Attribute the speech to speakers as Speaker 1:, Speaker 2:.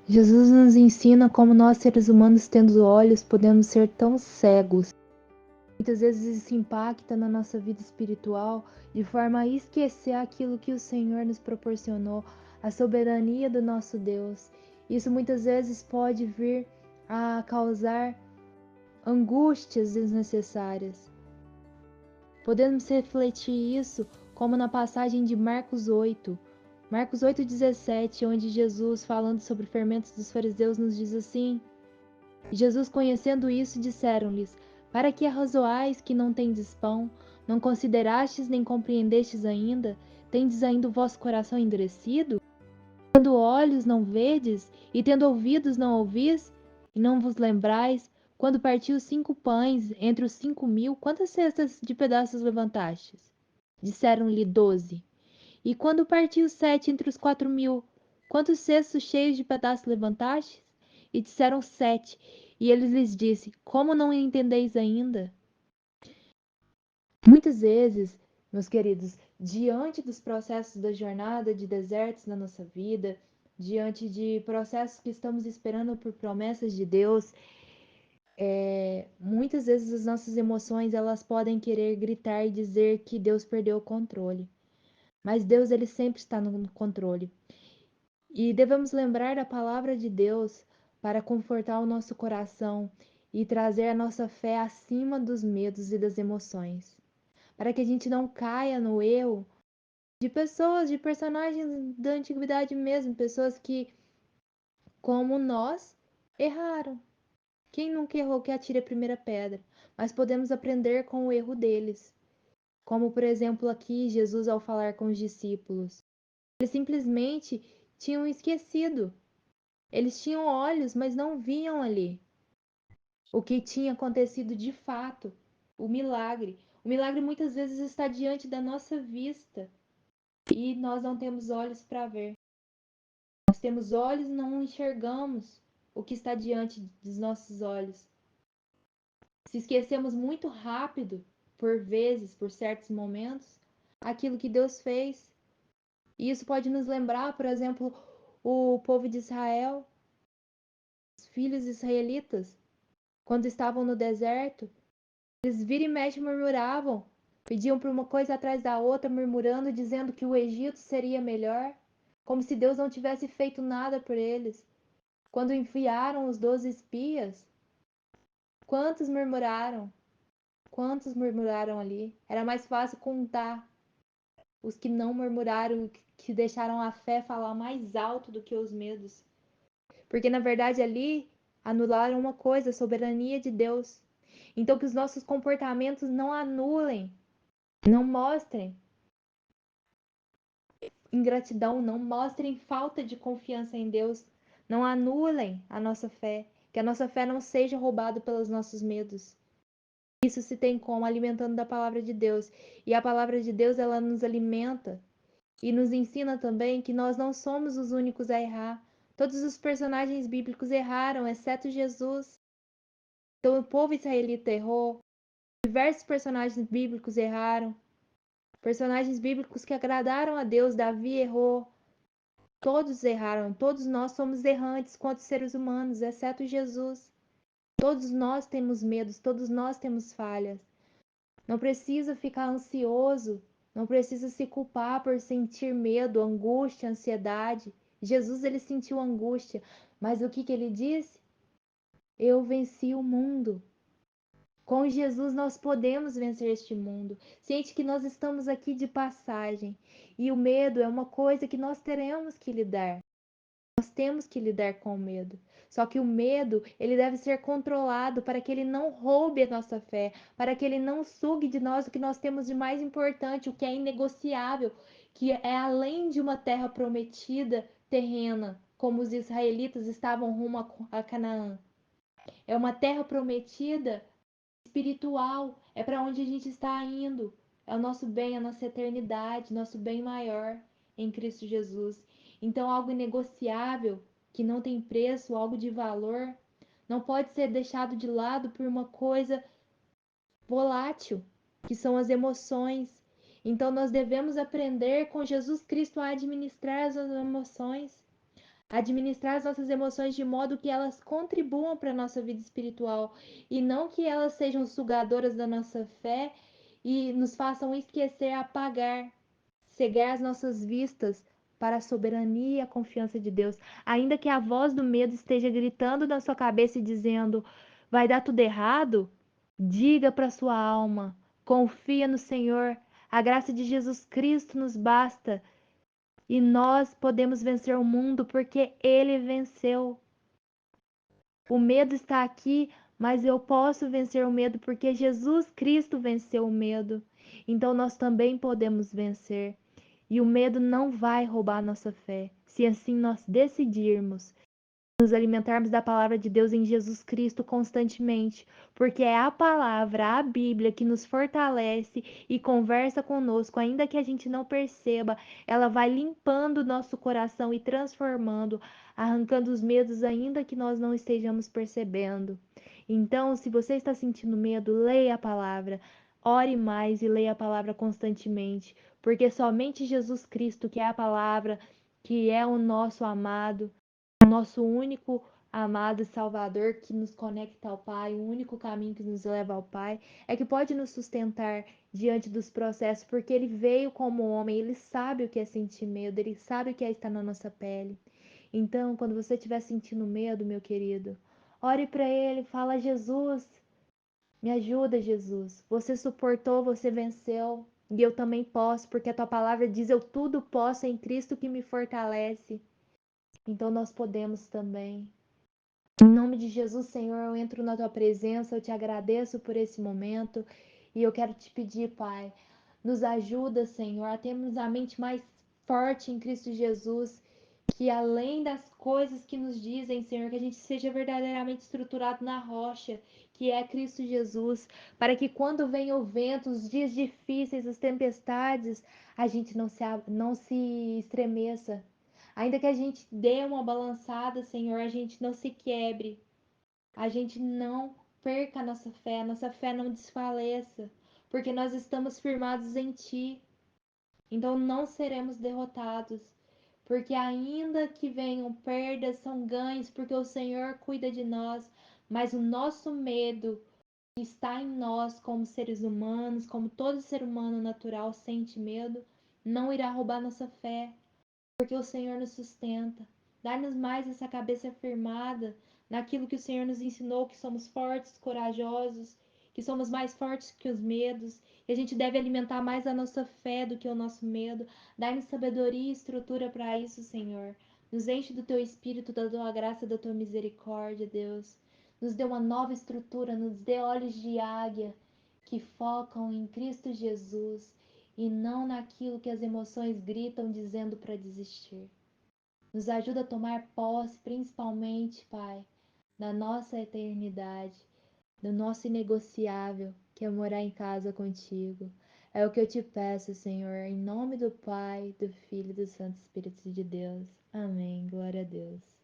Speaker 1: Jesus nos ensina como nós, seres humanos, tendo olhos, podemos ser tão cegos. Muitas vezes isso impacta na nossa vida espiritual de forma a esquecer aquilo que o Senhor nos proporcionou, a soberania do nosso Deus. Isso muitas vezes pode vir a causar angústias desnecessárias. Podemos refletir isso como na passagem de Marcos 8. Marcos 8,17, onde Jesus, falando sobre fermentos dos fariseus, nos diz assim: Jesus, conhecendo isso, disseram-lhes: Para que arrazoais que não tendes pão? Não considerastes nem compreendestes ainda? Tendes ainda o vosso coração endurecido? Tendo olhos não vedes, e tendo ouvidos não ouvis? E não vos lembrais, quando partiu 5 pães entre os 5.000, quantas cestas de pedaços levantastes? Disseram-lhe 12. E quando partiu 7 entre os 4.000, quantos cestos cheios de pedaços levantastes? E disseram 7. E ele lhes disse: Como não entendeis ainda? Muitas vezes, meus queridos, diante dos processos da jornada de desertos na nossa vida, diante de processos que estamos esperando por promessas de Deus, muitas vezes as nossas emoções elas podem querer gritar e dizer que Deus perdeu o controle. Mas Deus ele sempre está no controle. E devemos lembrar da palavra de Deus para confortar o nosso coração e trazer a nossa fé acima dos medos e das emoções, para que a gente não caia no erro de pessoas, de personagens da antiguidade mesmo, pessoas que, como nós, erraram. Quem nunca errou que atire a primeira pedra, mas podemos aprender com o erro deles. Como, por exemplo, aqui Jesus ao falar com os discípulos. Eles simplesmente tinham esquecido. Eles tinham olhos, mas não viam ali o que tinha acontecido de fato, o milagre. O milagre muitas vezes está diante da nossa vista e nós não temos olhos para ver. Nós temos olhos e não enxergamos o que está diante dos nossos olhos. Se esquecemos muito rápido, por vezes, por certos momentos, aquilo que Deus fez. E isso pode nos lembrar, por exemplo, o povo de Israel, os filhos israelitas, quando estavam no deserto, eles vira e mexe murmuravam, pediam por uma coisa atrás da outra, murmurando, dizendo que o Egito seria melhor, como se Deus não tivesse feito nada por eles. Quando enviaram os 12 espias, quantos murmuraram? Quantos murmuraram ali? Era mais fácil contar os que não murmuraram, que deixaram a fé falar mais alto do que os medos. Porque na verdade ali anularam uma coisa, a soberania de Deus. Então que os nossos comportamentos não anulem, não mostrem ingratidão, não mostrem falta de confiança em Deus, não anulem a nossa fé, que a nossa fé não seja roubada pelos nossos medos. Isso se tem como alimentando da palavra de Deus. E a palavra de Deus, ela nos alimenta e nos ensina também que nós não somos os únicos a errar. Todos os personagens bíblicos erraram, exceto Jesus. Então o povo israelita errou, diversos personagens bíblicos erraram, personagens bíblicos que agradaram a Deus, Davi errou, todos erraram, todos nós somos errantes quanto seres humanos, exceto Jesus. Todos nós temos medos, todos nós temos falhas. Não precisa ficar ansioso, não precisa se culpar por sentir medo, angústia, ansiedade. Jesus ele sentiu angústia, mas o que ele disse? Eu venci o mundo. Com Jesus nós podemos vencer este mundo. Sente que nós estamos aqui de passagem e o medo é uma coisa que nós teremos que lidar. Nós temos que lidar com o medo. Só que o medo, ele deve ser controlado para que ele não roube a nossa fé, para que ele não sugue de nós o que nós temos de mais importante, o que é inegociável, que é além de uma terra prometida terrena, como os israelitas estavam rumo a Canaã. É uma terra prometida espiritual, é para onde a gente está indo. É o nosso bem, a nossa eternidade, nosso bem maior em Cristo Jesus. Então, algo inegociável, que não tem preço, algo de valor, não pode ser deixado de lado por uma coisa volátil, que são as emoções. Então, nós devemos aprender com Jesus Cristo a administrar as emoções, Administrar as nossas emoções de modo que elas contribuam para a nossa vida espiritual e não que elas sejam sugadoras da nossa fé e nos façam esquecer, apagar, cegar as nossas vistas para a soberania e a confiança de Deus. Ainda que a voz do medo esteja gritando na sua cabeça e dizendo: vai dar tudo errado, diga para sua alma: confia no Senhor. A graça de Jesus Cristo nos basta. E nós podemos vencer o mundo porque ele venceu. O medo está aqui, mas eu posso vencer o medo porque Jesus Cristo venceu o medo. Então nós também podemos vencer. E o medo não vai roubar nossa fé, se assim nós decidirmos nos alimentarmos da palavra de Deus em Jesus Cristo constantemente, porque é a palavra, a Bíblia, que nos fortalece e conversa conosco, ainda que a gente não perceba, ela vai limpando o nosso coração e transformando, arrancando os medos, ainda que nós não estejamos percebendo. Então, se você está sentindo medo, leia a palavra. Ore mais e leia a palavra constantemente, porque somente Jesus Cristo, que é a palavra, que é o nosso amado, nosso único amado Salvador que nos conecta ao Pai, o único caminho que nos leva ao Pai, é que pode nos sustentar diante dos processos, porque ele veio como homem, ele sabe o que é sentir medo, ele sabe o que é estar na nossa pele. Então, quando você estiver sentindo medo, meu querido, ore para ele, fala: Jesus, me ajuda, Jesus. Você suportou, você venceu, e eu também posso, porque a tua palavra diz: eu tudo posso em Cristo que me fortalece. Então nós podemos também. Em nome de Jesus, Senhor, eu entro na tua presença, eu te agradeço por esse momento e eu quero te pedir, Pai, nos ajuda, Senhor, a termos a mente mais forte em Cristo Jesus, que além das coisas que nos dizem, Senhor, que a gente seja verdadeiramente estruturado na rocha, que é Cristo Jesus, para que quando venham o vento, os dias difíceis, as tempestades, a gente não se estremeça, ainda que a gente dê uma balançada, Senhor, a gente não se quebre, a gente não perca a nossa fé não desfaleça, porque nós estamos firmados em Ti. Então não seremos derrotados, porque ainda que venham perdas, são ganhos, porque o Senhor cuida de nós, mas o nosso medo que está em nós como seres humanos, como todo ser humano natural sente medo, não irá roubar nossa fé, porque o Senhor nos sustenta. Dá-nos mais essa cabeça firmada naquilo que o Senhor nos ensinou, que somos fortes, corajosos, que somos mais fortes que os medos, e a gente deve alimentar mais a nossa fé do que o nosso medo. Dá-nos sabedoria e estrutura para isso, Senhor. Nos enche do teu espírito, da tua graça, da tua misericórdia, Deus. Nos dê uma nova estrutura, nos dê olhos de águia que focam em Cristo Jesus e não naquilo que as emoções gritam dizendo para desistir. Nos ajuda a tomar posse, principalmente, Pai, da nossa eternidade, do nosso inegociável, que é morar em casa contigo. É o que eu te peço, Senhor, em nome do Pai, do Filho e do Santo Espírito de Deus. Amém. Glória a Deus.